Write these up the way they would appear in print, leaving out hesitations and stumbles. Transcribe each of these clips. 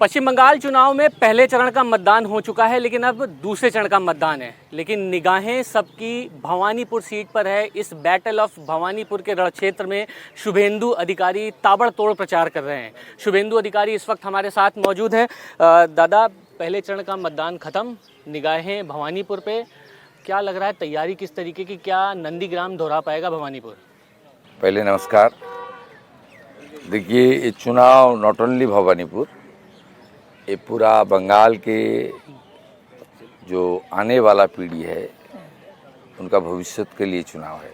पश्चिम बंगाल चुनाव में पहले चरण का मतदान हो चुका है, लेकिन अब दूसरे चरण का मतदान है। लेकिन निगाहें सबकी भवानीपुर सीट पर है। इस बैटल ऑफ भवानीपुर के रण क्षेत्र में शुभेंदु अधिकारी ताबड़तोड़ प्रचार कर रहे हैं। शुभेंदु अधिकारी इस वक्त हमारे साथ मौजूद हैं। दादा, पहले चरण का मतदान खत्म, निगाहें भवानीपुर पे, क्या लग रहा है तैयारी किस तरीके की? क्या नंदीग्राम दोहरा पाएगा भवानीपुर? पहले नमस्कार। देखिए, ये चुनाव नॉट ओनली भवानीपुर, ये पूरा बंगाल के जो आने वाला पीढ़ी है उनका भविष्य के लिए चुनाव है।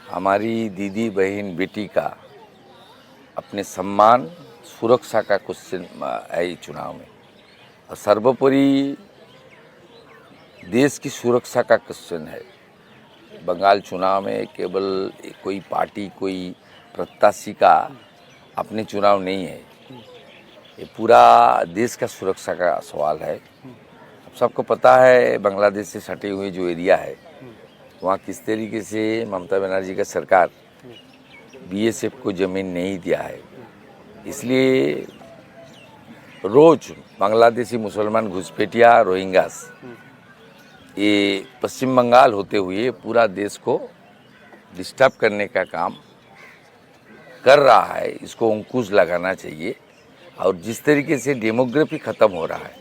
हमारी दीदी बहन बेटी का अपने सम्मान सुरक्षा का क्वेश्चन है इस चुनाव में, और सर्वोपरि देश की सुरक्षा का क्वेश्चन है। बंगाल चुनाव में केवल कोई पार्टी, कोई प्रत्याशी का अपने चुनाव नहीं है, ये पूरा देश का सुरक्षा का सवाल है। अब सबको पता है बांग्लादेश से सटे हुए जो एरिया है वहाँ किस तरीके से ममता बनर्जी का सरकार बीएसएफ को ज़मीन नहीं दिया है, इसलिए रोज बांग्लादेशी मुसलमान घुसपैठिया रोहिंग्यास ये पश्चिम बंगाल होते हुए पूरा देश को डिस्टर्ब करने का काम कर रहा है। इसको अंकुश लगाना चाहिए। और जिस तरीके से डेमोग्राफी ख़त्म हो रहा है,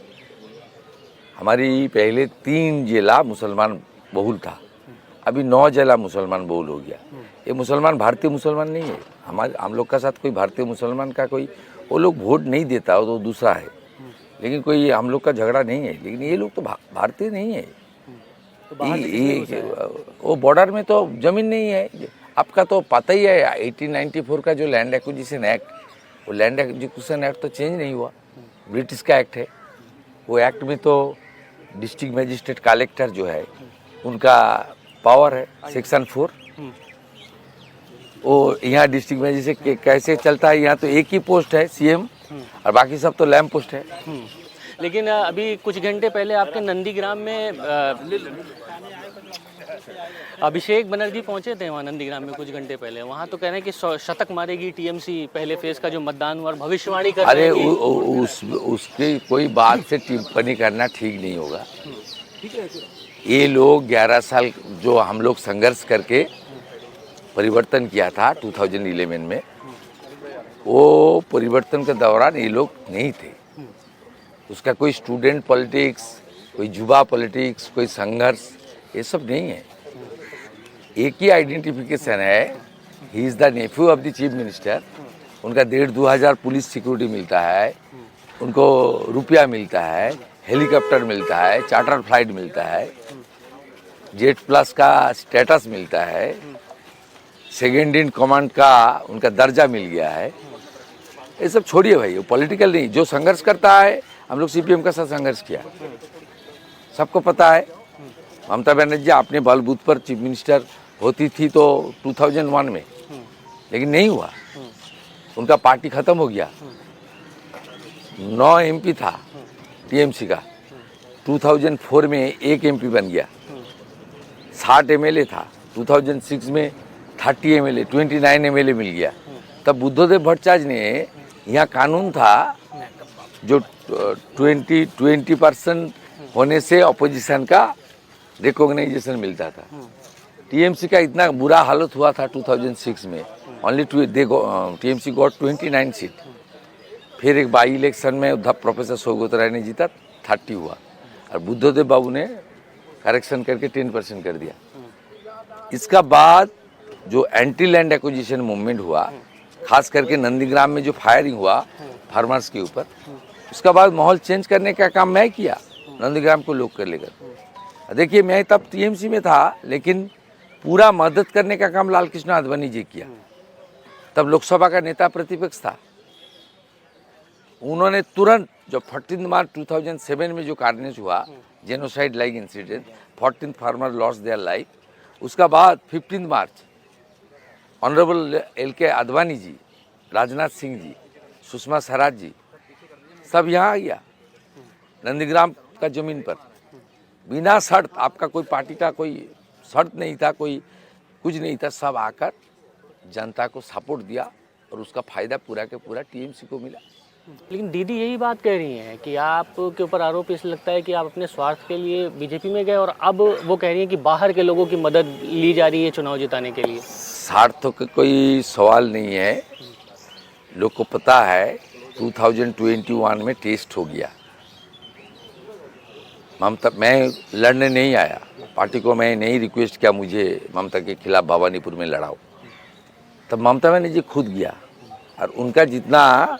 हमारी पहले 3 जिला मुसलमान बहुल था, अभी 9 जिला मुसलमान बहुल हो गया। ये मुसलमान भारतीय मुसलमान नहीं है। हम लोग का साथ कोई भारतीय मुसलमान का कोई वो लोग वोट नहीं देता, वो तो दूसरा है, लेकिन कोई हम लोग का झगड़ा नहीं है। लेकिन ये लोग तो भारतीय नहीं है। वो बॉर्डर में तो ज़मीन नहीं है। आपका तो पता ही है 1894 का जो लैंड एक्विजिशन एक्ट, वो लैंड एक्विजिशन एक्ट तो चेंज नहीं हुआ, ब्रिटिश का एक्ट है। वो एक्ट में तो डिस्ट्रिक्ट मजिस्ट्रेट कलेक्टर जो है उनका पावर है, सेक्शन 4। वो यहाँ डिस्ट्रिक्ट मजिस्ट्रेट कैसे चलता है, यहाँ तो एक ही पोस्ट है सीएम, और बाकी सब तो लैंप पोस्ट है। लेकिन अभी कुछ घंटे पहले आपके नंदीग्राम में अभिषेक बनर्जी पहुंचे थे वहाँ नंदीग्राम में कुछ घंटे पहले। वहाँ तो कह रहे हैं कि शतक मारेगी टीएमसी, पहले फेज का जो मतदान हुआ, भविष्यवाणी कर रहे हैं। अरे उसकी कोई बात से टिप्पणी करना ठीक नहीं होगा। ये लोग 11 साल जो हम लोग संघर्ष करके परिवर्तन किया था 2011 में, वो परिवर्तन के दौरान ये लोग नहीं थे। उसका कोई स्टूडेंट पॉलिटिक्स, कोई युवा पॉलिटिक्स, कोई संघर्ष, ये सब नहीं है। एक ही आइडेंटिफिकेशन है, he is the Neiphiu of the chief minister. उनका 1,500-2 हज़ार पुलिस सिक्योरिटी मिलता है, उनको रुपया मिलता है, हेलीकॉप्टर मिलता है, चार्टर फ्लाइट मिलता है, जेट प्लस का स्टेटस मिलता है, सेकेंड इन कमांड का उनका दर्जा मिल गया है। ये सब छोड़िए भाई, वो पॉलिटिकल नहीं। जो संघर्ष करता है, हम लोग सीपीएम का साथ संघर्ष किया, सबको पता है। ममता बनर्जी अपने बलबूत पर चीफ मिनिस्टर होती थी तो 2001 में, लेकिन नहीं हुआ, उनका पार्टी खत्म हो गया। 9 एमपी था टीएमसी का, 2004 में 1 एमपी बन गया। 60 एमएलए था, 2006 में 30 एमएलए, 29 एमएलए मिल गया। तब बुद्धदेव भट्टाचार्य ने, यहाँ कानून था जो 20% होने से अपोजिशन का रिकॉग्नाइजेशन मिलता था। टीएमसी का इतना बुरा हालत हुआ था 2006 में, ओनली टीएमसी गॉट 29 सीट। फिर एक बाई इलेक्शन में उद्धव प्रोफेसर सौगत राय ने जीता, 30 हुआ, और बुद्धदेव बाबू ने करेक्शन करके 10% कर दिया। इसका बाद जो एंटी लैंड एक्विजिशन मूवमेंट हुआ, खास करके नंदीग्राम में जो फायरिंग हुआ फार्मर्स के ऊपर, उसका बाद माहौल चेंज करने का काम मैं किया, नंदीग्राम को लोग कर लेकर। देखिए, मैं तब टीएमसी में था, लेकिन पूरा मदद करने का काम लालकृष्ण आडवाणी जी किया। तब लोकसभा का नेता प्रतिपक्ष था, उन्होंने तुरंत जब 14 मार्च 2007 में जो कार्नेज हुआ, genocide like incident, 14 farmer lost their life, उसका बाद 15 मार्च ऑनरेबल LK आडवाणी जी, राजनाथ सिंह जी, सुषमा स्वराज जी, सब यहाँ आ गया नंदीग्राम का जमीन पर, बिना शर्त। आपका कोई पार्टी का कोई शर्त नहीं था, कोई कुछ नहीं था, सब आकर जनता को सपोर्ट दिया, और उसका फायदा पूरा के पूरा टीएमसी को मिला। लेकिन दीदी यही बात कह रही हैं कि आपके ऊपर आरोप इस लगता है कि आप अपने स्वार्थ के लिए बीजेपी में गए, और अब वो कह रही हैं कि बाहर के लोगों की मदद ली जा रही है चुनाव जिताने के लिए। स्वार्थ का कोई सवाल नहीं है। लोग को पता है 2021 में टेस्ट हो गया। ममता, मैं लड़ने नहीं आया, पार्टी को मैं नहीं रिक्वेस्ट किया मुझे ममता के खिलाफ भवानीपुर में लड़ाओ। तब ममता बनर्जी खुद गया, और उनका जितना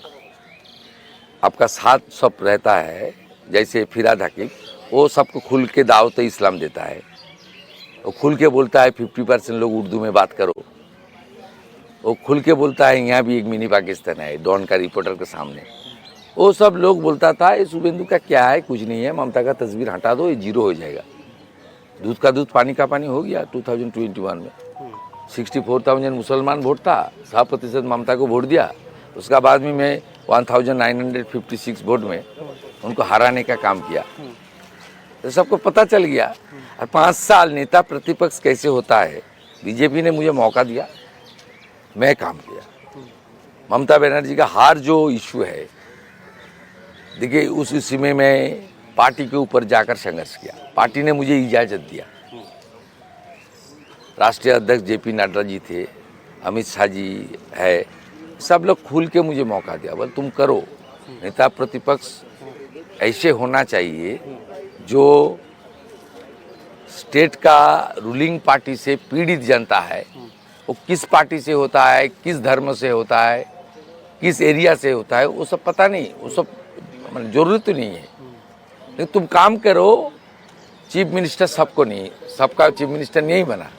आपका साथ सब रहता है, जैसे फिराद हकीम, वो सबको खुल के दावत इस्लाम देता है। वो खुल के बोलता है 50% लोग उर्दू में बात करो। वो खुल के बोलता है यहाँ भी एक मिनी पाकिस्तान है, डॉन का रिपोर्टर के सामने। वो सब लोग बोलता था ये शुभेंदु का क्या है, कुछ नहीं है, ममता का तस्वीर हटा दो, ये जीरो हो जाएगा। दूध का दूध पानी का पानी हो गया 2021 में। 64,000 मुसलमान वोट था, 100% ममता को वोट दिया। उसका बाद में मैं 1956 वोट में उनको हराने का काम किया। तो सबको पता चल गया। और 5 साल नेता प्रतिपक्ष कैसे होता है, बीजेपी ने मुझे मौका दिया, मैं काम किया। ममता बनर्जी का हार जो इशू है, देखिए उस इसी में मैं पार्टी के ऊपर जाकर संघर्ष किया। पार्टी ने मुझे इजाज़त दिया। राष्ट्रीय अध्यक्ष जेपी नड्डा जी थे, अमित शाह जी है, सब लोग खुल के मुझे मौका दिया, बोल तुम करो। नेता प्रतिपक्ष ऐसे होना चाहिए जो स्टेट का रूलिंग पार्टी से पीड़ित जनता है, वो किस पार्टी से होता है, किस धर्म से होता है, किस एरिया से होता है, वो सब पता नहीं, वो सब जरूरत नहीं है। लेकिन तुम काम करो। चीफ मिनिस्टर सबको नहीं, सबका चीफ मिनिस्टर नहीं बना।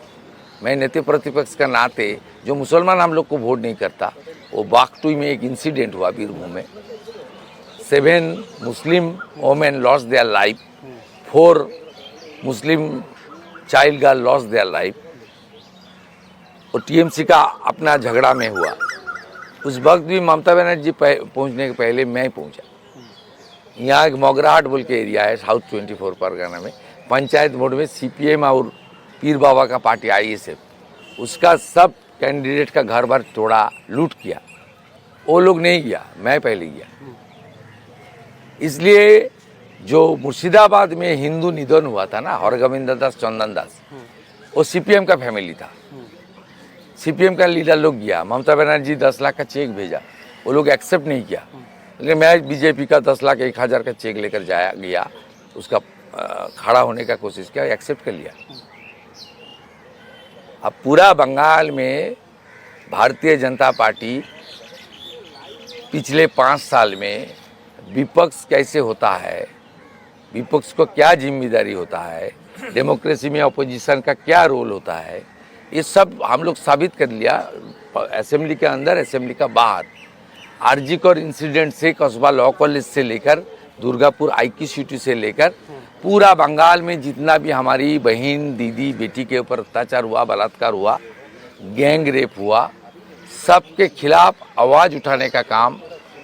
मैं नेता प्रतिपक्ष का नाते जो मुसलमान हम लोग को वोट नहीं करता, वो बागटुई में एक इंसिडेंट हुआ बीरभूम में। 7 Muslim women lost their life, 4 Muslim child girl lost their life. और टीएमसी का अपना झगड़ा में हुआ। उस वक्त भी ममता बनर्जी पहुंचने के पहले मैं पहुंचा। यहाँ एक मोगराहाट बोल के एरिया है साउथ 24 परगना में, पंचायत वोट में सीपीएम और पीर बाबा का पार्टी ISF, उसका सब कैंडिडेट का घर बार तोड़ा, लूट किया। वो लोग नहीं गया, मैं पहले गया। इसलिए जो मुर्शिदाबाद में हिंदू निधन हुआ था ना, हरगोविंद दास चंदन दास, वो सीपीएम का फैमिली था। सीपीएम का लीडर लोग गया। ममता बनर्जी 10 लाख का चेक भेजा, वो लोग एक्सेप्ट नहीं किया। लेकिन मैं बीजेपी का 10 लाख 1,000 का चेक लेकर गया, उसका खड़ा होने का कोशिश किया, एक्सेप्ट कर लिया। अब पूरा बंगाल में भारतीय जनता पार्टी पिछले 5 साल में विपक्ष कैसे होता है, विपक्ष को क्या जिम्मेदारी होता है, डेमोक्रेसी में अपोजिशन का क्या रोल होता है, ये सब हम लोग साबित कर लिया। असेंबली के अंदर, असेंबली का बाहर। आरजीकर इंसिडेंट से कस्बा लॉ कॉलेज से लेकर दुर्गापुर IQ सिटी से लेकर पूरा बंगाल में जितना भी हमारी बहन, दीदी, बेटी के ऊपर अत्याचार हुआ, बलात्कार हुआ, गैंग रेप हुआ, सबके खिलाफ आवाज़ उठाने का काम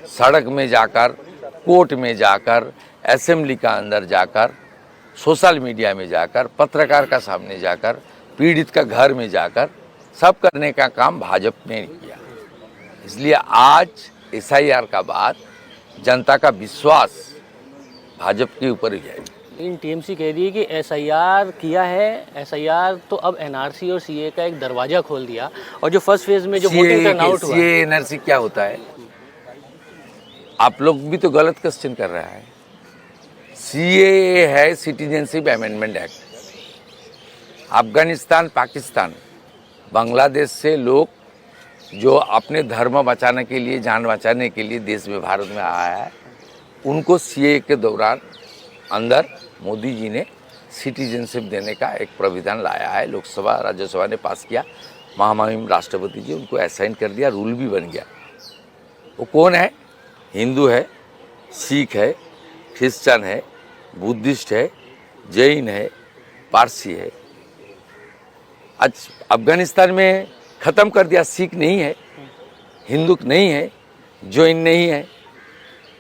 सड़क में जाकर, कोर्ट में जाकर, असेंबली का अंदर जाकर, सोशल मीडिया में जाकर, पत्रकार का सामने जाकर, पीड़ित का घर में जाकर सब करने का काम भाजपा ने किया। इसलिए आज SIR का बाद जनता का विश्वास भाजपा के ऊपर ही है। इन टीएमसी कह रही है कि SIR किया है, SIR तो अब NRC और CA का एक दरवाजा खोल दिया, और जो फर्स्ट फेज में जो वोटिंग टर्नआउट हुआ, CA NRC क्या होता है, आप लोग भी तो गलत क्वेश्चन कर रहा है। CA है citizenship amendment act. Afghanistan, Pakistan, Bangladesh से लोग जो अपने धर्म बचाने के लिए, जान बचाने के लिए देश में, भारत में आया है, उनको CA के दौरान अंदर मोदी जी ने सिटीजनशिप देने का एक प्राविधान लाया है। लोकसभा, राज्यसभा ने पास किया। महामहिम राष्ट्रपति जी उनको असाइन कर दिया, रूल भी बन गया। वो कौन है? हिंदू है, सिख है, क्रिश्चियन है, बुद्धिस्ट है, जैन है, पारसी है। आज अफगानिस्तान में ख़त्म कर दिया, सिख नहीं है, हिंदू नहीं है, जैन नहीं है।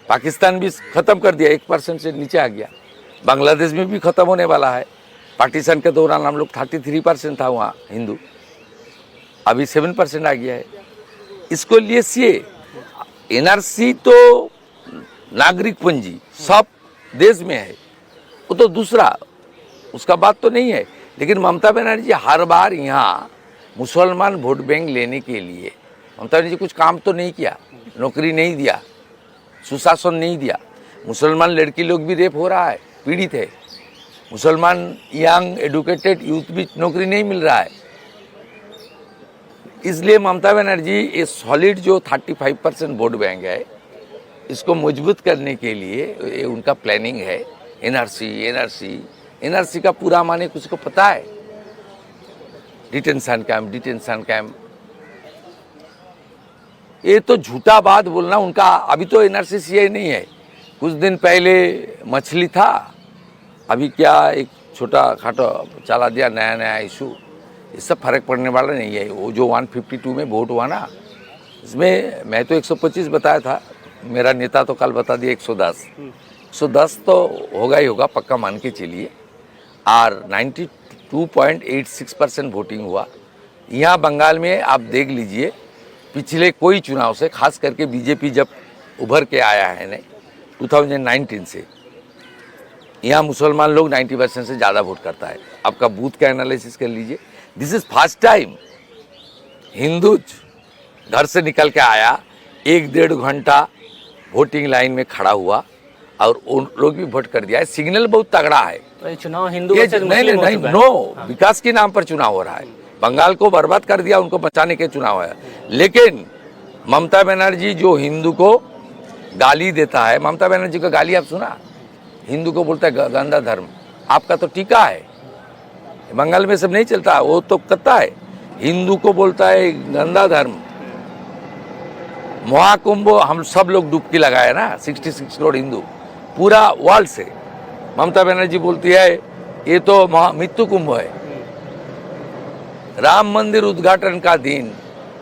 पाकिस्तान भी ख़त्म कर दिया, 1% से नीचे आ गया। बांग्लादेश में भी ख़त्म होने वाला है। पार्टीशन के दौरान हम लोग 33% था वहाँ हिंदू, अभी 7% आ गया है। इसको लिए CA NRC तो नागरिक पंजी सब देश में है, वो तो दूसरा, उसका बात तो नहीं है। लेकिन ममता बनर्जी हर बार यहाँ मुसलमान वोट बैंक लेने के लिए ममता बनर्जी कुछ काम तो नहीं किया, नौकरी नहीं दिया, सुशासन नहीं दिया। मुसलमान लड़की लोग भी रेप हो रहा है, पीड़ित है। मुसलमान यंग एडुकेटेड यूथ भी नौकरी नहीं मिल रहा है। इसलिए ममता बनर्जी ये सॉलिड जो 35% वोट बैंक है, इसको मजबूत करने के लिए ये उनका प्लानिंग है। एनआरसी का पूरा माने कुछ को पता है? डिटेंशन कैंप, ये तो झूठा बात बोलना उनका। अभी तो एनआरसी सीए नहीं है, कुछ दिन पहले मछली था, अभी क्या एक छोटा खाटो चला दिया, नया इशू। इससे फर्क पड़ने वाला नहीं है। वो जो 152 में वोट हुआ ना, इसमें मैं तो 125 बताया था, मेरा नेता तो कल बता दिया 110 तो होगा ही होगा, पक्का मान के चलिए। और 92.86% वोटिंग हुआ। यहाँ बंगाल में आप देख लीजिए, पिछले कोई चुनाव से, खास करके बीजेपी जब उभर के आया है नहीं 2019 से, यहाँ मुसलमान लोग 90% से ज़्यादा वोट करता है। आपका बूथ का एनालिसिस कर लीजिए। This is first time Hindu घर से निकल के आया, 1-1.5 घंटा वोटिंग लाइन में खड़ा हुआ और उन लोग भी वोट कर दिया है। सिग्नल बहुत तगड़ा है। तो ये चुनाव हिंदू नहीं, नो, विकास के नाम पर चुनाव हो रहा है। बंगाल को बर्बाद कर दिया, उनको बचाने के चुनाव है। लेकिन ममता बनर्जी जो हिंदू को गाली देता है, ममता बनर्जी का गाली आप सुना? हिंदू को बोलता है गंदा धर्म। आपका तो टीका है, बंगाल में सब नहीं चलता, वो तो करता है। हिंदू को बोलता है गंदा धर्म। महाकुंभ हम सब लोग डुबकी लगाए ना, 66 करोड़ हिंदू पूरा वर्ल्ड से। ममता बनर्जी बोलती है ये तो मृत्यु कुंभ है। राम मंदिर उद्घाटन का दिन,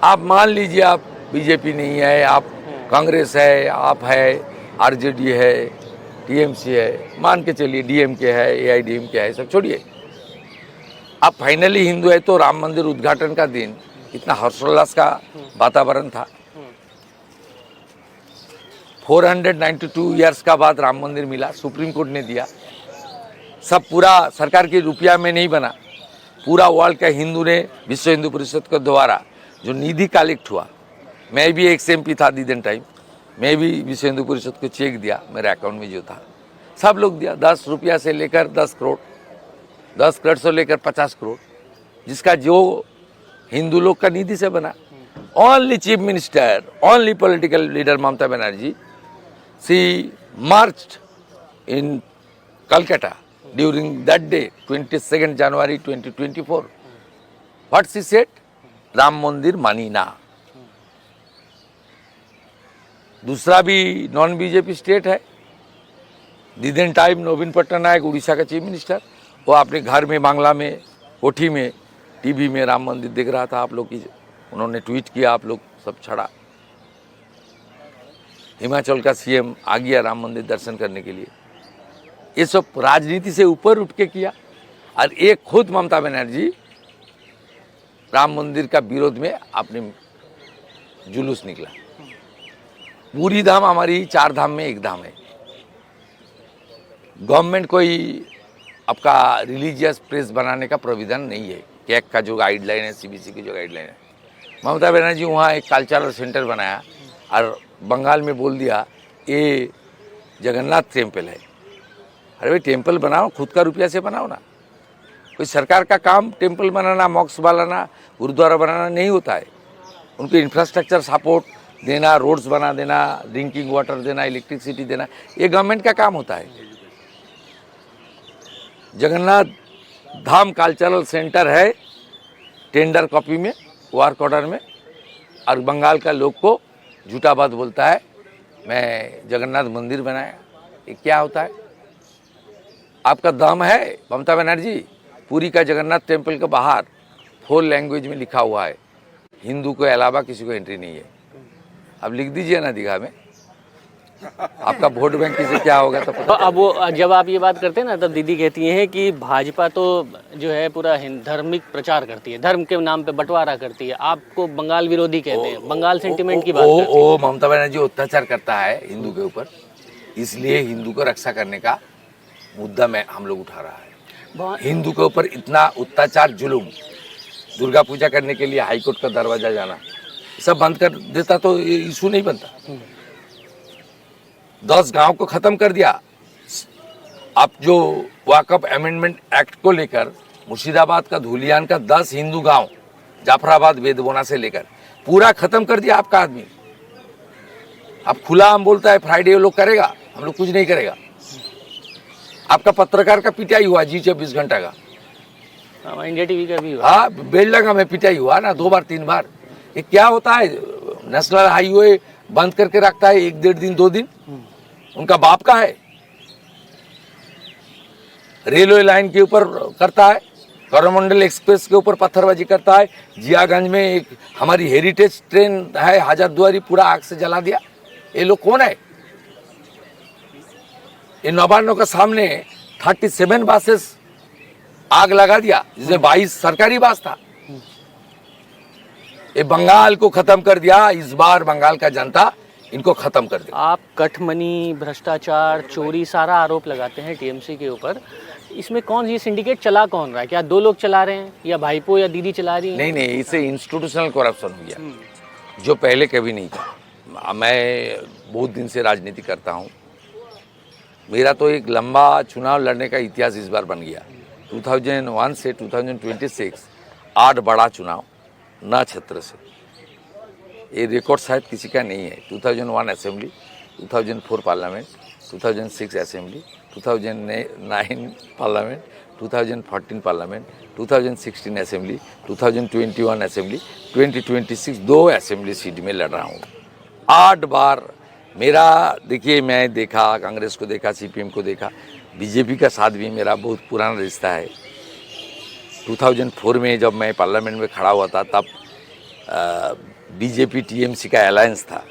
आप मान लीजिए आप बीजेपी नहीं है, आप कांग्रेस है, आप है आरजेडी है, टीएमसी है, मान के चलिए डीएमके है, एआईडीएमके है, सब छोड़िए, आप फाइनली हिंदू है। तो राम मंदिर उद्घाटन का दिन इतना हर्षोल्लास का वातावरण था। 492 ईयर्स का बाद राम मंदिर मिला, सुप्रीम कोर्ट ने दिया। सब पूरा सरकार के रुपया में नहीं बना, पूरा वर्ल्ड का हिंदू ने विश्व हिंदू परिषद के द्वारा जो निधि कलेक्ट हुआ। मैं भी XMP था दीदन टाइम, मैं भी विश्व हिंदू परिषद को चेक दिया, मेरे अकाउंट में जो था सब लोग दिया। 10 रुपया से लेकर 10 करोड़, 10 करोड़ से लेकर 50 करोड़, जिसका जो हिंदू लोग का निधि से बना। Only chief minister, only political leader Mamata Banerjee, she marched in Calcutta during that day 22 January 2024. What she said? Ram Mandir मानी ना। दूसरा भी नॉन बीजेपी स्टेट है, दीदन टाइम नवीन पटनायक उड़ीसा का चीफ मिनिस्टर, वो अपने घर में बांग्ला में कोठी में टीवी में राम मंदिर देख रहा था। आप लोग की उन्होंने ट्वीट किया, आप लोग सब छड़ा। हिमाचल का सीएम आ गया राम मंदिर दर्शन करने के लिए। ये सब राजनीति से ऊपर उठ के किया। और एक खुद ममता बनर्जी राम मंदिर का विरोध में अपने जुलूस निकला। पूरी धाम हमारी 4 धाम में एक धाम है। गवर्नमेंट कोई आपका रिलीजियस प्रेस बनाने का प्रोविजन नहीं है। कैक का जो गाइडलाइन है, CBC की जो गाइडलाइन है, ममता बनर्जी वहाँ एक कल्चरल सेंटर बनाया और बंगाल में बोल दिया ये जगन्नाथ टेम्पल है। अरे भाई, टेम्पल बनाओ, खुद का रुपया से बनाओ ना। कोई सरकार का काम टेम्पल बनाना, मॉक्स बनाना, गुरुद्वारा बनाना नहीं होता है। उनको इंफ्रास्ट्रक्चर सपोर्ट देना, रोड्स बना देना, ड्रिंकिंग वाटर देना, इलेक्ट्रिसिटी देना, ये गवर्नमेंट का काम होता है। जगन्नाथ धाम कल्चरल सेंटर है टेंडर कॉपी में, वर्क ऑर्डर में, और बंगाल का लोग को झूठा बात बोलता है मैं जगन्नाथ मंदिर बनाया। ये क्या होता है? आपका दम है ममता बनर्जी? पुरी का जगन्नाथ टेम्पल के बाहर 4 लैंग्वेज में लिखा हुआ है, हिंदू के अलावा किसी को एंट्री नहीं है। अब लिख दीजिए ना दीघा में, आपका वोट बैंक किसे क्या होगा तो तो पता। अब वो जब आप ये बात करते हैं ना तब दीदी कहती हैं कि भाजपा तो जो है पूरा धार्मिक प्रचार करती है, धर्म के नाम पे बंटवारा करती है, आपको बंगाल विरोधी कहते हैं, बंगाल सेंटिमेंट की बात करती ओ ममता बनर्जी अत्याचार करता है हिंदू के ऊपर, इसलिए हिंदू को रक्षा करने का मुद्दा में हम लोग उठा रहा है। है। हिंदू के ऊपर इतना अत्याचार जुलूम, दुर्गा पूजा करने के लिए हाईकोर्ट का दरवाजा जाना, सब बंद कर देता तो ये इशू नहीं बनता। 10 गांव को खत्म कर दिया। अब जो वाकफ अमेंडमेंट एक्ट को लेकर मुर्शिदाबाद का धुलियान का 10 हिंदू गांव, जाफराबाद वेदबोना से लेकर पूरा खत्म कर दिया आपका आदमी। अब खुला हम बोलता है फ्राइडे लोग करेगा, हम लोग कुछ नहीं करेगा। आपका पत्रकार का पिटाई हुआ जी 24 घंटा का, इंडिया टीवी का भी हुआ। हाँ बेलडंगा में पिटाई हुआ ना 2 बार 3 बार। ये क्या होता है, नेशनल हाईवे बंद करके रखता है 1-1.5 दिन 2 दिन, उनका बाप का है। रेलवे लाइन के ऊपर करता है, कोरोमंडल एक्सप्रेस के ऊपर पत्थरबाजी करता है। जियागंज में एक हमारी हेरिटेज ट्रेन है हजारदुआरी, पूरा आग से जला दिया। ये लोग कौन है? ये नवान्नों का सामने 37 बसेस आग लगा दिया, जिसमें 22 सरकारी बस था। ये बंगाल को खत्म कर दिया। इस बार बंगाल का जनता इनको खत्म कर दे। आप कठमनी, भ्रष्टाचार, चोरी सारा आरोप लगाते हैं टीएमसी के ऊपर। इसमें कौन ये सिंडिकेट चला कौन रहा है? क्या 2 लोग चला रहे हैं या भाईपो या दीदी चला रही है? नहीं नहीं, इसे इंस्टीट्यूशनल करप्शन हो गया जो पहले कभी नहीं था। मैं बहुत दिन से राजनीति करता हूँ, मेरा तो एक लंबा चुनाव लड़ने का इतिहास इस बार बन गया। 2001 से 2026 8 बड़ा चुनाव न क्षेत्र से, ये रिकॉर्ड शायद किसी का नहीं है। 2001 assembly, 2004 parliament, 2006 assembly, 2009 parliament, 2014 parliament, 2016 assembly, 2021 assembly, 2026 2 assembly seat में लड़ रहा हूँ। 8 बार मेरा, देखिए मैं देखा, कांग्रेस को देखा, सीपीएम को देखा, बीजेपी का साथ भी मेरा बहुत पुराना रिश्ता है। 2004 में जब मैं पार्लियामेंट में खड़ा हुआ था तब बीजेपी टीएमसी का अलायंस था।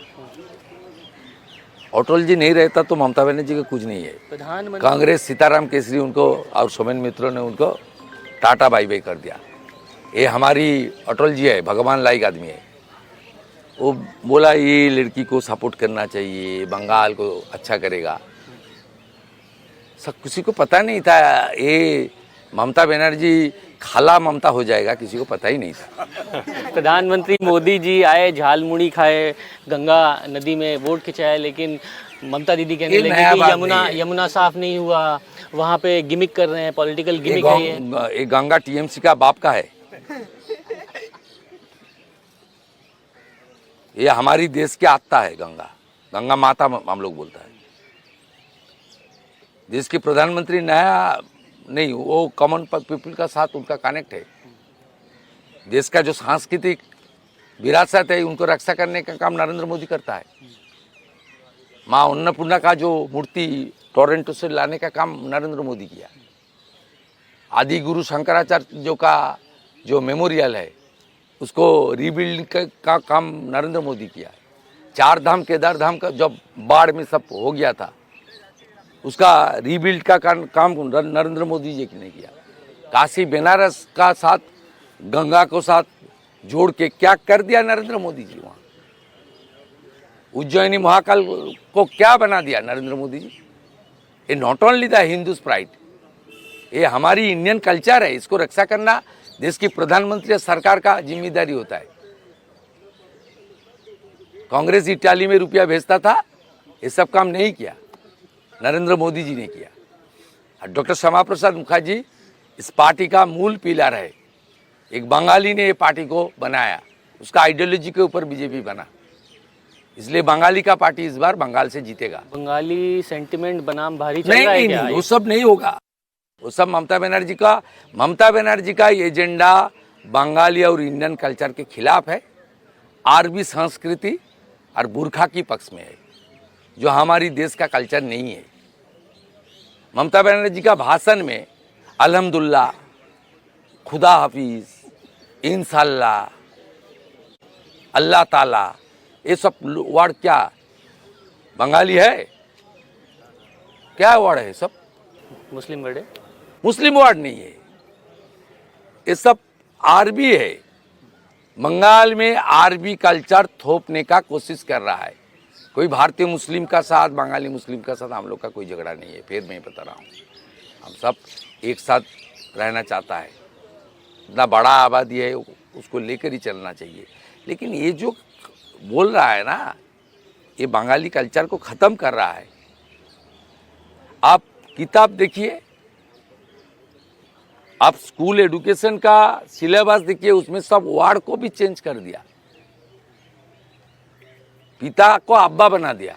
अटल जी नहीं रहता तो ममता बनर्जी का कुछ नहीं है। प्रधानमंत्री कांग्रेस सीताराम केसरी उनको और सोमेन मित्रों ने उनको टाटा बाई बाई कर दिया। ये हमारी अटल जी है, भगवान लायक आदमी है। वो बोला ये लड़की को सपोर्ट करना चाहिए, बंगाल को अच्छा करेगा। सब किसी को पता नहीं था ये ममता बनर्जी खाला ममता हो जाएगा, किसी को पता ही नहीं था। प्रधानमंत्री मोदी जी आए, झालमुड़ी खाए, गंगा नदी में वोट खिंचाए, लेकिन ममता दीदी कहने ये लगी नया कि बात यमुना नहीं है। यमुना साफ नहीं हुआ, वहाँ पे गिमिक कर रहे हैं, पॉलिटिकल गिमिक है ये। ये गंगा टीएमसी का बाप का है। ये हमारी देश की आत्मा है। गंगा, गंगा माता हम लोग बोलता है। देश के प्रधानमंत्री नया नहीं, वो कॉमन पीपल का साथ उनका कनेक्ट है। देश का जो सांस्कृतिक विरासत है उनको रक्षा करने का काम नरेंद्र मोदी करता है। माँ अन्नपूर्णा का जो मूर्ति टोरंटो से लाने का काम नरेंद्र मोदी किया। आदि गुरु शंकराचार्य जो मेमोरियल है उसको रीबिल्ड का काम नरेंद्र मोदी किया है। 4 धाम केदार धाम का जब बाढ़ में सब हो गया था, उसका रीबिल्ड का काम नरेंद्र मोदी जी ने किया। काशी बनारस का साथ गंगा को साथ जोड़ के क्या कर दिया नरेंद्र मोदी जी। वहाँ उज्जैनी महाकाल को क्या बना दिया नरेंद्र मोदी जी। ये not only the Hindus pride, ये हमारी इंडियन कल्चर है। इसको रक्षा करना देश की प्रधानमंत्री सरकार का जिम्मेदारी होता है। कांग्रेस इटाली में रुपया भेजता था, ये सब काम नहीं किया, नरेंद्र मोदी जी ने किया। डॉक्टर श्यामा प्रसाद मुखर्जी इस पार्टी का मूल पिलर है। एक बंगाली ने ये पार्टी को बनाया, उसका आइडियोलॉजी के ऊपर बीजेपी बना, इसलिए बंगाली का पार्टी इस बार बंगाल से जीतेगा। बंगाली सेंटिमेंट बनाम भारी चल नहीं रहा है नहीं क्या? नहीं, वो सब नहीं होगा। वो सब ममता बनर्जी का एजेंडा बंगाली और इंडियन कल्चर के खिलाफ है, आरबी संस्कृति और बुरखा की पक्ष में है, जो हमारी देश का कल्चर नहीं है। ममता बनर्जी का भाषण में अल्हम्दुलिल्लाह, खुदा हाफिज, इंशाल्लाह, अल्लाह ताला, ये सब वर्ड क्या बंगाली है क्या वर्ड है सब? मुस्लिम वर्ड है। मुस्लिम वर्ड नहीं है, ये सब अरबी है। बंगाल में अरबी कल्चर थोपने का कोशिश कर रहा है। कोई भारतीय मुस्लिम का साथ, बंगाली मुस्लिम का साथ हम लोग का कोई झगड़ा नहीं है। फिर मैं बता रहा हूँ, हम सब एक साथ रहना चाहता है। इतना बड़ा आबादी है, उसको लेकर ही चलना चाहिए। लेकिन ये जो बोल रहा है ना, ये बंगाली कल्चर को ख़त्म कर रहा है। आप किताब देखिए, आप स्कूल एजुकेशन का सिलेबस देखिए, उसमें सब वर्ड को भी चेंज कर दिया। पिता को अब्बा बना दिया।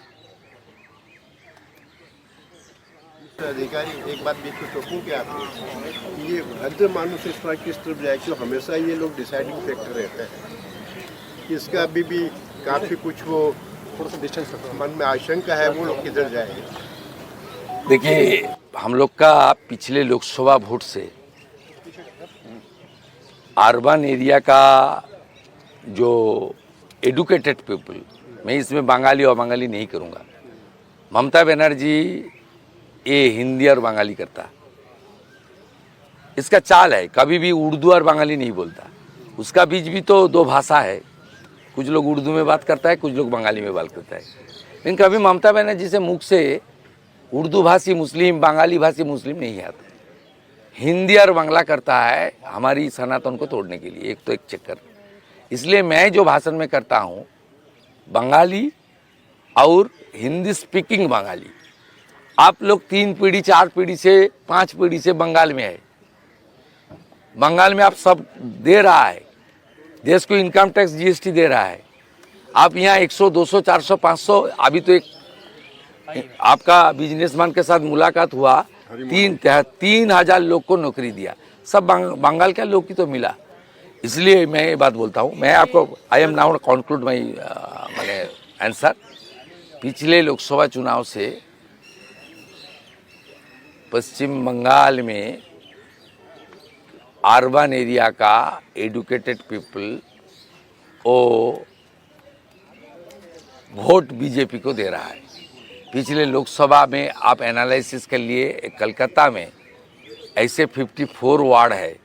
अधिकारी एक बात बीच में टोकूं क्या आपको, ये भद्र मानुष इस पर किस तरफ जाए, क्यों हमेशा ये लोग डिसाइडिंग फैक्टर रहते हैं। इसका अभी भी काफ़ी कुछ वो थोड़ा सा डिस्टेंस मन में आशंका है, वो लोग किधर जाएंगे। देखिए, हम लोग का पिछले लोकसभा वोट से अर्बन एरिया का जो एडुकेटेड पीपल, मैं इसमें बंगाली और बंगाली नहीं करूँगा। ममता बनर्जी ये हिंदी और बंगाली करता, इसका चाल है। कभी भी उर्दू और बंगाली नहीं बोलता। उसका बीच भी तो दो भाषा है, कुछ लोग उर्दू में बात करता है, कुछ लोग बंगाली में बात करता है। लेकिन कभी ममता बनर्जी से मुख से उर्दू भाषी मुस्लिम, बंगाली भाषी मुस्लिम नहीं आता। हिंदी और बांग्ला करता है हमारी सनातन को तोड़ने के लिए, एक तो एक चक्कर। इसलिए मैं जो भाषण में करता हूँ, बंगाली और हिंदी स्पीकिंग बंगाली। आप लोग 3 पीढ़ी 4 पीढ़ी से 5 पीढ़ी से बंगाल में है। बंगाल में आप सब दे रहा है, देश को इनकम टैक्स जीएसटी दे रहा है। आप यहाँ 100 200 400 500, अभी तो एक आपका बिजनेसमैन के साथ मुलाकात हुआ, 3,000 लोग को नौकरी दिया। सब बंगाल के लोग की तो मिला। इसलिए मैं ये बात बोलता हूँ। मैं आपको आई एम नाउ कंक्लूड माई मैंने आंसर। पिछले लोकसभा चुनाव से पश्चिम बंगाल में अर्बन एरिया का एडुकेटेड पीपल वो वोट बीजेपी को दे रहा है। पिछले लोकसभा में आप एनालिसिस के लिए कलकत्ता में ऐसे 54 वार्ड है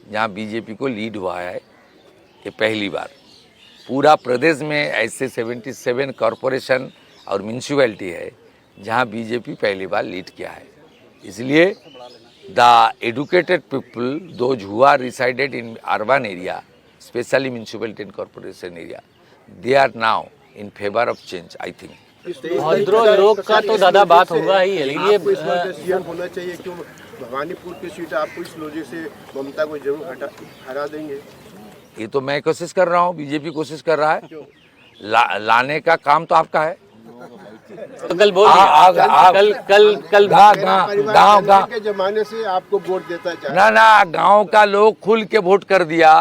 जहां बीजेपी को लीड हुआ है, ये पहली बार। पूरा प्रदेश में ऐसे 77 कॉरपोरेशन और म्यूनिसिपैलिटी है जहां बीजेपी पहली बार लीड किया है। इसलिए the educated people those who are resided in urban area, specially municipality and corporation area, they are now in favour of change. I think भद्रो लोग का तो दादा बात होगा ही है, लेकिन आपको इस बार सीएम होना चाहिए, क्यों भवानीपुर की सीट आपको इस लॉजिक से ममता को जरूर हरा देंगे। ये तो मैं कोशिश कर रहा हूँ, बीजेपी कोशिश कर रहा है। लाने का काम तो आपका है। तो कल बोल कल गाँव के जमाने से आपको वोट देता है ना गांव का लोग खुल के वोट कर दिया।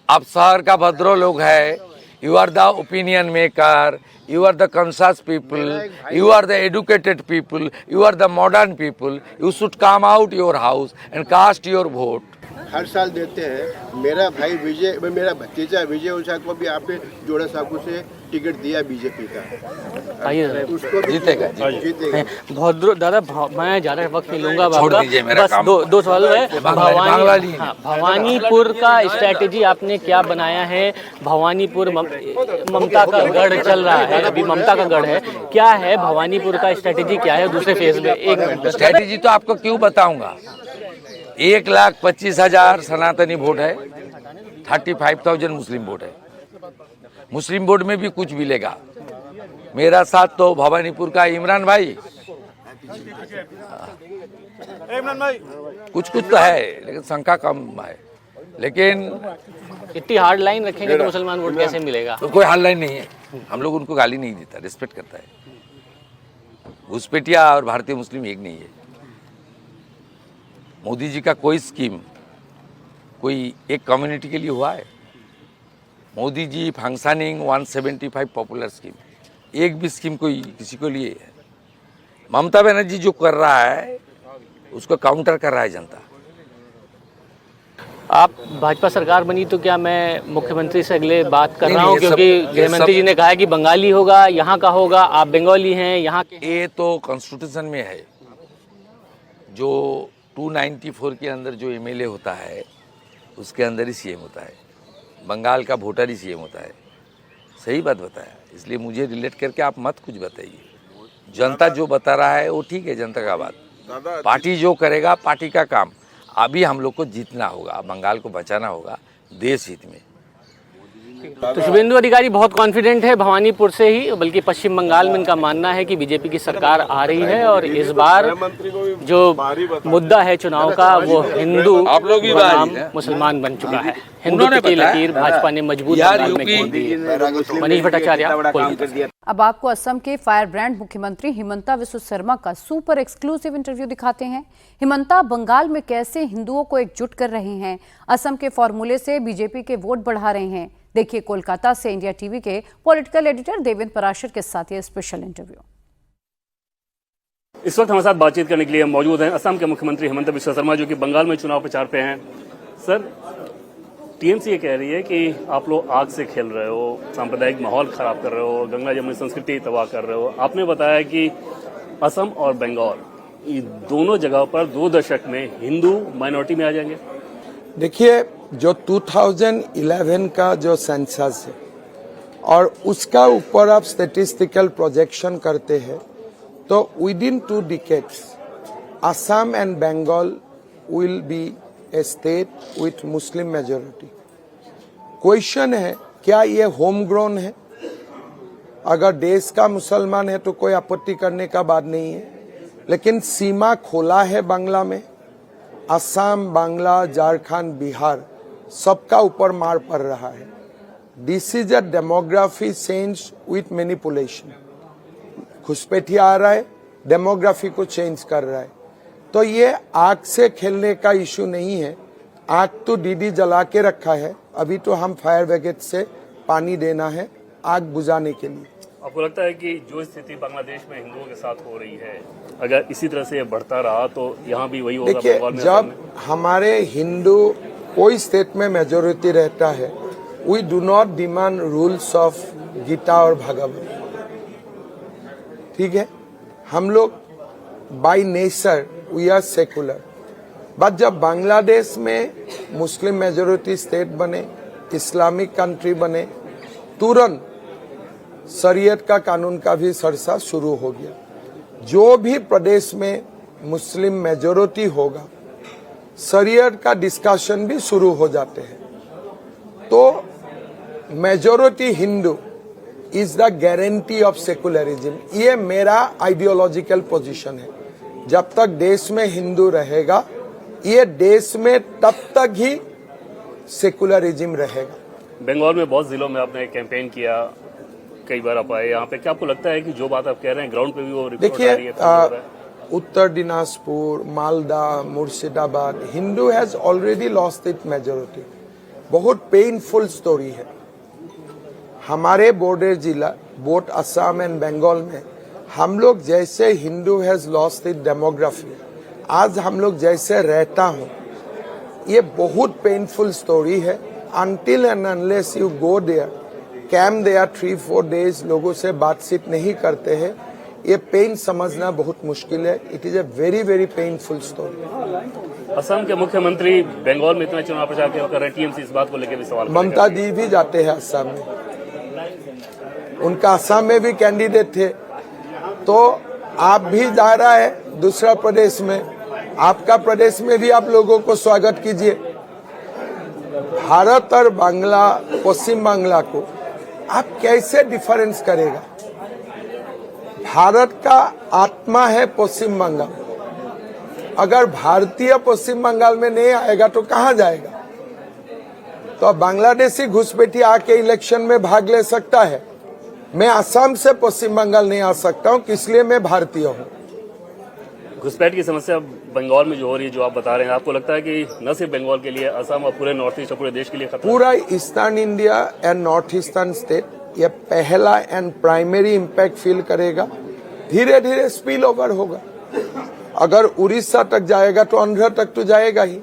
अब शहर का भद्रो लोग है। You are the opinion maker, you are the conscious people, you are the educated people, you are the modern people. You should come out your house and cast your vote. हर साल देते हैं। मेरा भाई विजय, मेरा भतीजा विजय ओझा को भी आपने जोड़ा साकू से टिकट दिया बीजेपी का, उसको भी जीतेगा। भद्रो दादा मैं ज़्यादा वक्त नहीं लूँगा, छोड़ दीजिए मेरा बस काम। दो सवाल है। भवानीपुर का स्ट्रैटेजी आपने क्या बनाया है? भवानीपुर ममता का गढ़ चल रहा है, अभी ममता का गढ़ है, क्या है भवानीपुर का स्ट्रैटेजी क्या है? दूसरे फेज में एक मिनट, स्ट्रैटेजी तो आपको क्यों बताऊंगा। 1,25,000 सनातनी वोट है, 35,000 मुस्लिम वोट है। मुस्लिम वोट में भी कुछ मिलेगा। मेरा साथ तो भवानीपुर का इमरान भाई कुछ तो है, लेकिन संख्या कम है। लेकिन इतनी हार्ड लाइन रखेंगे तो मुसलमान वोट कैसे मिलेगा? तो कोई हार्ड लाइन नहीं है। हम लोग उनको गाली नहीं देता, रिस्पेक्ट करता है। घुसपैठिया और भारतीय मुस्लिम एक नहीं है। मोदी जी का कोई स्कीम कोई एक कम्युनिटी के लिए हुआ है? Modi ji functioning 175 popular scheme, एक भी स्कीम कोई किसी को लिए है? ममता बनर्जी जो कर रहा है उसको काउंटर कर रहा है जनता। आप भाजपा सरकार बनी तो क्या मैं मुख्यमंत्री से अगले बात कर नहीं, रहा हूँ, ये सब- क्योंकि ये गृहमंत्री सब- जी ने कहा है कि बंगाली होगा, यहाँ का होगा, आप बंगाली हैं, यहाँ के। ये तो कॉन्स्टिट्यूशन में है, जो 294 के अंदर जो एमएलए होता है उसके अंदर ही सीएम होता है, बंगाल का वोटर ही सीएम होता है। सही बात बताया, इसलिए मुझे रिलेट करके आप मत कुछ बताइए। जनता जो बता रहा है वो ठीक है, जनता का बात, पार्टी जो करेगा पार्टी का काम। अभी हम लोग को जीतना होगा, बंगाल को बचाना होगा देश हित में। तो शुभेंदु अधिकारी बहुत कॉन्फिडेंट है भवानीपुर से ही, बल्कि पश्चिम बंगाल में इनका मानना है कि बीजेपी की सरकार आ रही है और इस बार जो मुद्दा है चुनाव का वो हिंदू आप लोग भी बनाम बाहरी हैं। मुसलमान बन चुका है। हिंदुत्व की लकीर भाजपा ने मजबूत बंगाल में खींच दी है। मनीष भट्टाचार्य, कोलकाता। अब आपको असम के फायर ब्रांड मुख्यमंत्री हिमंता विश्व शर्मा का सुपर एक्सक्लूसिव इंटरव्यू दिखाते हैं। हिमंता बंगाल में कैसे हिंदुओं को एकजुट कर रहे हैं, असम के फॉर्मूले से बीजेपी के वोट बढ़ा रहे हैं। देखिए कोलकाता से इंडिया टीवी के पॉलिटिकल एडिटर देवेंद्र पराशर के साथ ये स्पेशल इंटरव्यू। इस वक्त हमारे साथ बातचीत करने के लिए मौजूद हैं असम के मुख्यमंत्री हिमंता बिस्वा शर्मा, जो कि बंगाल में चुनाव प्रचार पे हैं। सर, टीएमसी ये कह रही है कि आप लोग आग से खेल रहे हो, सांप्रदायिक माहौल खराब कर रहे हो, गंगा जमुनी संस्कृति तबाह कर रहे हो। आपने बताया कि असम और बंगाल ये दोनों जगह पर 2 दशक में हिंदू माइनॉरिटी में आ जाएंगे। देखिए, जो 2011 का जो सेंसस है और उसका ऊपर आप स्टैटिस्टिकल प्रोजेक्शन करते हैं तो within 2 decades Assam and Bengal will be a state with Muslim majority. Question है क्या ये होम ग्रोन है? अगर देश का मुसलमान है तो कोई आपत्ति करने का बात नहीं है, लेकिन सीमा खोला है बांग्ला में, असम, बांग्ला, झारखंड, बिहार सबका ऊपर मार पड़ रहा है। This is a demography change with manipulation. घुसपैठिया आ रहा है, डेमोग्राफी को चेंज कर रहा है। तो ये आग से खेलने का इशू नहीं है। आग तो दीदी जला के रखा है, अभी तो हम फायर ब्रिगेड से पानी देना है आग बुझाने के लिए। आपको लगता है कि जो स्थिति बांग्लादेश में हिंदुओं के साथ हो रही है, अगर इसी तरह से बढ़ता रहा तो यहाँ भी वही होगा? देखिए, बंगाल में, जब हमारे हिंदू कोई स्टेट में मेजोरिटी रहता है, we do not demand rules of Gita और भागवत, ठीक है? हम लोग by nature we are secular. But जब बांग्लादेश में मुस्लिम मेजोरिटी स्टेट बने, इस्लामिक कंट्री बने, तुरंत शरीयत का कानून का भी सरसा शुरू हो गया। जो भी प्रदेश में मुस्लिम मेजोरिटी होगा, शरीयत का डिस्कशन भी शुरू हो जाते हैं। तो majority Hindu is the guarantee of secularism. ये मेरा आइडियोलॉजिकल पोजीशन है। जब तक देश में हिंदू रहेगा, ये देश में तब तक ही सेकुलरिज्म रहेगा। बंगाल में बहुत जिलों में आपने कैंपेन किया, कई बार आप आए यहाँ पे। क्या आपको लगता है कि जो बात आप कह रहे हैं ग्राउंड पे भी वो रिपोर्ट आ रही है? देखिए, Uttar Dinajpur, Malda, Murshidabad, Hindu has already lost it majority. बहुत पेनफुल स्टोरी है। हमारे बॉर्डर जिला बोथ असम एंड बंगाल में हम लोग जैसे Hindu has lost it demography, आज हम लोग जैसे रहता हूँ, ये बहुत पेनफुल स्टोरी है। Until and unless you go there, camp there 3-4 days, लोगों से बातचीत नहीं करते हैं, ये पेन समझना बहुत मुश्किल है। It is a very very painful story. Assam के मुख्यमंत्री बंगाल में इतना चुनाव प्रचार क्यों कर रहे हैं? टीएमसी इस बात को लेकर भी सवाल ममता जी भी जाते हैं असम में, उनका असम में भी कैंडिडेट थे। तो आप भी जा रहा है दूसरा प्रदेश में, आपका प्रदेश में भी आप लोगों को स्वागत कीजिए। भारत और बांग्ला, पश्चिम बांग्ला को आप कैसे डिफरेंस करेगा? भारत का आत्मा है पश्चिम बंगाल। अगर भारतीय पश्चिम बंगाल में नहीं आएगा तो कहां जाएगा? तो अब बांग्लादेशी घुसपैठिया आके इलेक्शन में भाग ले सकता है। मैं असम से पश्चिम बंगाल नहीं आ सकता हूं, इसलिए मैं भारतीय हूं। घुसपैठ की समस्या बंगाल में जो हो रही है, जो आप बता रहे हैं, आपको लगता है कि न सिर्फ बंगाल के लिए, असम और पूरे नॉर्थ ईस्ट और पूरे देश के लिए खतरा? पूरा eastern India and north eastern state ये पहला एंड प्राइमरी इम्पैक्ट फील करेगा। धीरे धीरे स्पिल ओवर होगा। अगर उड़ीसा तक जाएगा तो आंध्र तक तो जाएगा ही।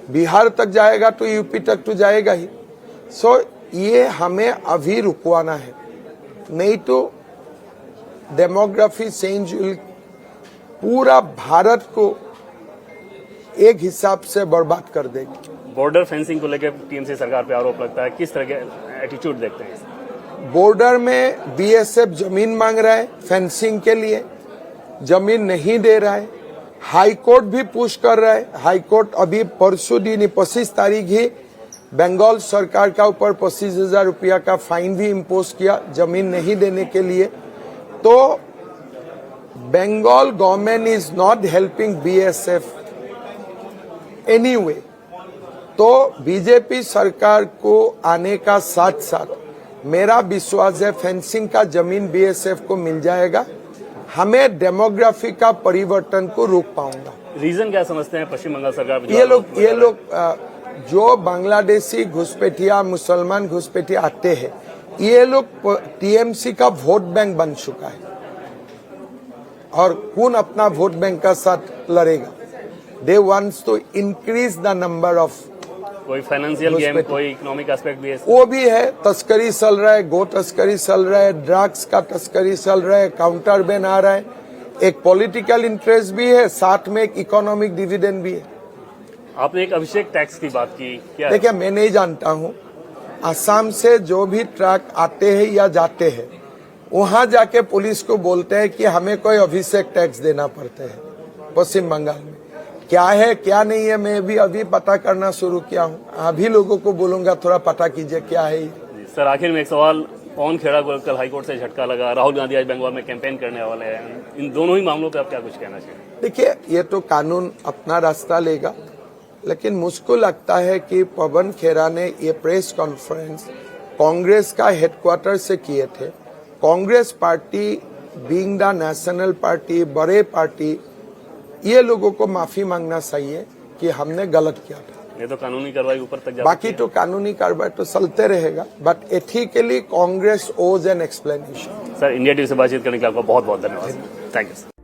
बिहार तक जाएगा तो यूपी तक तो जाएगा ही। सो ये हमें अभी रुकवाना है, नहीं तो डेमोग्राफी चेंज पूरा भारत को एक हिसाब से बर्बाद कर देगी। बॉर्डर फेंसिंग को लेकर टीएमसी सरकार पे आरोप लगता है, किस तरह के एटीट्यूड देखते हैं? बॉर्डर में बीएसएफ जमीन मांग रहा है फेंसिंग के लिए, जमीन नहीं दे रहा है। हाई कोर्ट भी पुश कर रहा है। हाई कोर्ट अभी परसों दिन 25 तारीख ही बंगाल सरकार का ऊपर 25,000 रुपया का फाइन भी इम्पोज किया जमीन नहीं देने के लिए। तो Bengal government is not helping BSF anyway. तो बीजेपी सरकार को आने का साथ साथ मेरा विश्वास है फेंसिंग का जमीन बीएसएफ को मिल जाएगा। हमें डेमोग्राफी का परिवर्तन को रोक पाऊंगा। रीजन क्या समझते हैं पश्चिम बंगाल सरकार पे? ये लोग जो बांग्लादेशी घुसपैठिया मुसलमान घुसपैठिया आते हैं, ये लोग टीएमसी का वोट बैंक बन चुका है और कौन अपना वोट बैंक का साथ लड़ेगा? They wants to increase the number of. कोई फाइनेंशियल गेम, कोई इकोनॉमिक एस्पेक्ट भी है? वो भी है। तस्करी चल रहा है, गो तस्करी चल रहा है, ड्रग्स का तस्करी चल रहा है, काउंटर बैन आ रहा है। एक पॉलिटिकल इंटरेस्ट भी है, साथ में एक इकोनॉमिक डिविडेंड भी है। आपने एक अभिषेक टैक्स की बात की, क्या देखिए मैं नहीं जानता हूँ। असम से जो भी ट्रक आते हैं या जाते हैं, वहां जाके पुलिस को बोलते हैं कि हमें कोई अभिषेक टैक्स देना पड़ता है। पश्चिम बंगाल में क्या है क्या नहीं है, मैं भी अभी पता करना शुरू किया हूँ। अभी लोगों को बोलूंगा थोड़ा पता कीजिए क्या है ये। सर आखिर में एक सवाल, पवन खेड़ा को कल हाईकोर्ट से झटका लगा, राहुल गांधी आज बंगाल में कैंपेन करने वाले हैं, इन दोनों ही मामलों पे आप क्या कुछ कहना चाहिए? देखिए ये तो कानून अपना रास्ता लेगा, लेकिन मुझको लगता है कि पवन खेड़ा ने ये प्रेस कॉन्फ्रेंस कांग्रेस का हेडक्वार्टर से किए थे। Congress party being the national party, बड़े पार्टी, ये लोगों को माफी मांगना चाहिए कि हमने गलत किया था। ये तो कानूनी कार्रवाई ऊपर तक जा बाकी तो कानूनी कार्रवाई तो चलते रहेगा, बट एथिकली कांग्रेस ओज an explanation. Sir India TV से बातचीत करने के लिए आपका बहुत बहुत धन्यवाद। Thank you.